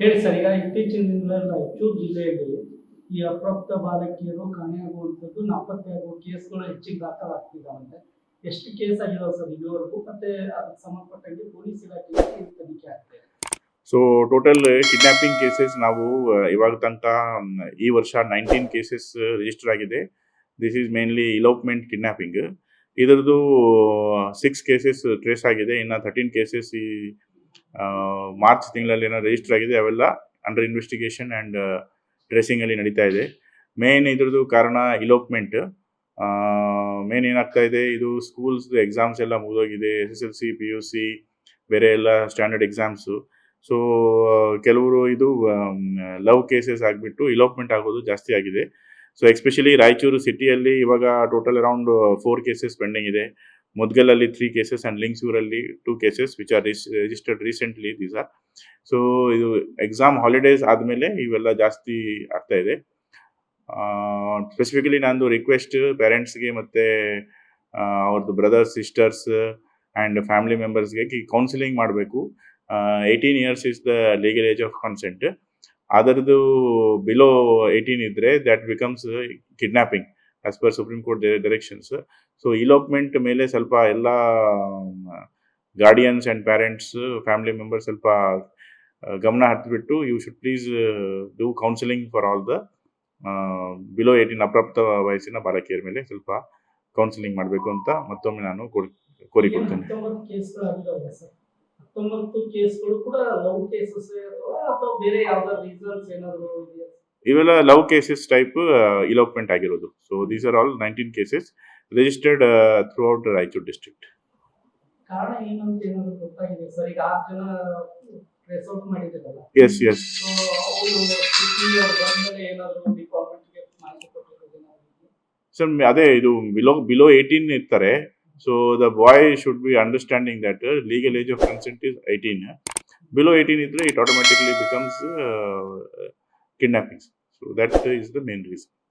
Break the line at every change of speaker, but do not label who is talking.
ಹೇಳಿ ಸರ್, ಈಗ ಇತ್ತೀಚಿನ ದಿನಗಳಲ್ಲಿ ರಾಯಚೂರು ಜಿಲ್ಲೆಯಲ್ಲಿ ಈ ಅಪ್ರಾಪ್ತ ಬಾಲಕಿಯರು ಕಾಣೆಯಾಗುವಂಥದ್ದು, ನಾಪತ್ತೆಯಾಗುವ ಕೇಸ್ಗಳು ಹೆಚ್ಚಿಗೆ ದಾಖಲಾಗ್ತಿದಾವಂತೆ. ಎಷ್ಟು ಕೇಸ್ ಆಗಿದಾವೆ ಸರ್ ಇದುವರೆಗೂ? ಮತ್ತೆ ಅದಕ್ಕೆ ಸಂಬಂಧಪಟ್ಟಂಗೆ ಪೊಲೀಸ್ ಇಲಾಖೆಗೆ ಏನು ತನಿಖೆ ಆಗ್ತಿದೆ?
ಸೊ ಟೋಟಲ್ ಕಿಡ್ನಾಪಿಂಗ್ ಕೇಸಸ್ ನಾವು ಇವಾಗ ತನಕ ಈ ವರ್ಷ 19 ಕೇಸಸ್ ರಿಜಿಸ್ಟರ್ ಆಗಿದೆ. This is mainly elopement kidnapping. ಇದರದ್ದು 6 ಕೇಸಸ್ ಟ್ರೇಸ್ ಆಗಿದೆ. ಇನ್ನು 13 ಕೇಸಸ್ ಈ ಮಾರ್ಚ್ ತಿಂಗಳಲ್ಲಿ ಏನೋ ರಿಜಿಸ್ಟರ್ ಆಗಿದೆ. ಅವೆಲ್ಲ ಅಂಡರ್ ಇನ್ವೆಸ್ಟಿಗೇಷನ್ ಆ್ಯಂಡ್ ಟ್ರೇಸಿಂಗಲ್ಲಿ ನಡೀತಾ ಇದೆ. ಮೇನ್ ಇದ್ರದ್ದು ಕಾರಣ ಇಲೋಪ್ಮೆಂಟ್. ಮೇನ್ ಏನಾಗ್ತಾ ಇದೆ, ಇದು ಸ್ಕೂಲ್ಸ್ ಎಕ್ಸಾಮ್ಸ್ ಎಲ್ಲ ಮುಗಿದೋಗಿದೆ. SSLC PUC ಬೇರೆ ಎಲ್ಲ ಸ್ಟ್ಯಾಂಡರ್ಡ್ ಎಕ್ಸಾಮ್ಸು. ಸೊ ಕೆಲವರು ಇದು ಲವ್ ಕೇಸಸ್ ಆಗಿಬಿಟ್ಟು ಇಲೋಪ್ಮೆಂಟ್ ಆಗೋದು ಜಾಸ್ತಿ ಆಗಿದೆ. ಸೊ ಎಸ್ಪೆಷಲಿ ರಾಯಚೂರು ಸಿಟಿಯಲ್ಲಿ ಇವಾಗ ಟೋಟಲ್ ಅರೌಂಡ್ 4 ಕೇಸಸ್ ಪೆಂಡಿಂಗ್ ಇದೆ. ಮುದ್ಗಲಲ್ಲಿ 3 ಕೇಸಸ್ ಆ್ಯಂಡ್ ಲಿಂಗ್ಸೂರಲ್ಲಿ 2 cases which are registered recently these are. So ಇದು ಎಕ್ಸಾಮ್ ಹಾಲಿಡೇಸ್ ಆದಮೇಲೆ ಇವೆಲ್ಲ ಜಾಸ್ತಿ ಆಗ್ತಾ ಇದೆ. ಸ್ಪೆಸಿಫಿಕಲಿ ನಂದು ರಿಕ್ವೆಸ್ಟ್ ಪೇರೆಂಟ್ಸ್ಗೆ ಮತ್ತು ಅವ್ರದ್ದು ಬ್ರದರ್ಸ್ ಸಿಸ್ಟರ್ಸ್ ಆ್ಯಂಡ್ ಫ್ಯಾಮಿಲಿ ಮೆಂಬರ್ಸ್ಗೆ ಕೌನ್ಸಿಲಿಂಗ್ ಮಾಡಬೇಕು. 18 years is the legal age of consent. ಅದರದ್ದು ಬಿಲೋ 18 ಇದ್ದರೆ that becomes kidnapping as per supreme court directions. So elopement ಮೇಲೆ ಸ್ವಲ್ಪ ಎಲ್ಲ guardians and parents family members ಸ್ವಲ್ಪ ಗಮನ ಹರಿಸ್ಬಿಟ್ಟು you should please do counselling for all the below 18 ಅಪ್ರಾಪ್ತ ವಯಸ್ಸಿನ ಬಾಲಕಿಯರ ಮೇಲೆ ಸ್ವಲ್ಪ ಕೌನ್ಸಿಲಿಂಗ್ ಮಾಡಬೇಕು ಅಂತ ಮತ್ತೊಮ್ಮೆ ನಾನು ಕೋರಿಕೊಡ್ತೇನೆ.
19 ಕೇಸ್ಗಳು ಕೂಡ ಲವ್ ಕೇಸಸ್ ಅಥವಾ ಬೇರೆ ಯಾವ್ದಾದ್ರು ರೀಸನ್ಸ್ ಏನಾದ್ರು ಇದೆಯಾ?
ಇವೆಲ್ಲ ಲವ್ ಕೇಸಸ್ ಟೈಪ್ ಇಲೋಪ್ಮೆಂಟ್ ಆಗಿರೋದು. So these are all 19 cases registered throughout Raichur district.
ಕಾರಣ ಏನಂತ ಏನಾದ್ರು ಗೊತ್ತಾಗಿದೆ ಸರ್? ಈಗ 6 ಜನ ಟ್ರೇಸ್ ಔಟ್ ಮಾಡಿದ್ರಲ್ಲ.
Yes yes.
ಸೊ ಅವರು ಬಂದ್ಮೇಲೆ ಏನಾದ್ರು ಡಿಪಾರ್ಟ್ಮೆಂಟ್ಗೆ ಮಾಹಿತಿ ಕೊಟ್ಟಿರೋದು?
ಸರ್ ಅದೇ ಇದು ಬಿಲೋ 18 ಇರ್ತಾರೆ. So the boy should be understanding that legal age of consent is 18. Below 18 it automatically becomes kidnapping. So that is the main reason.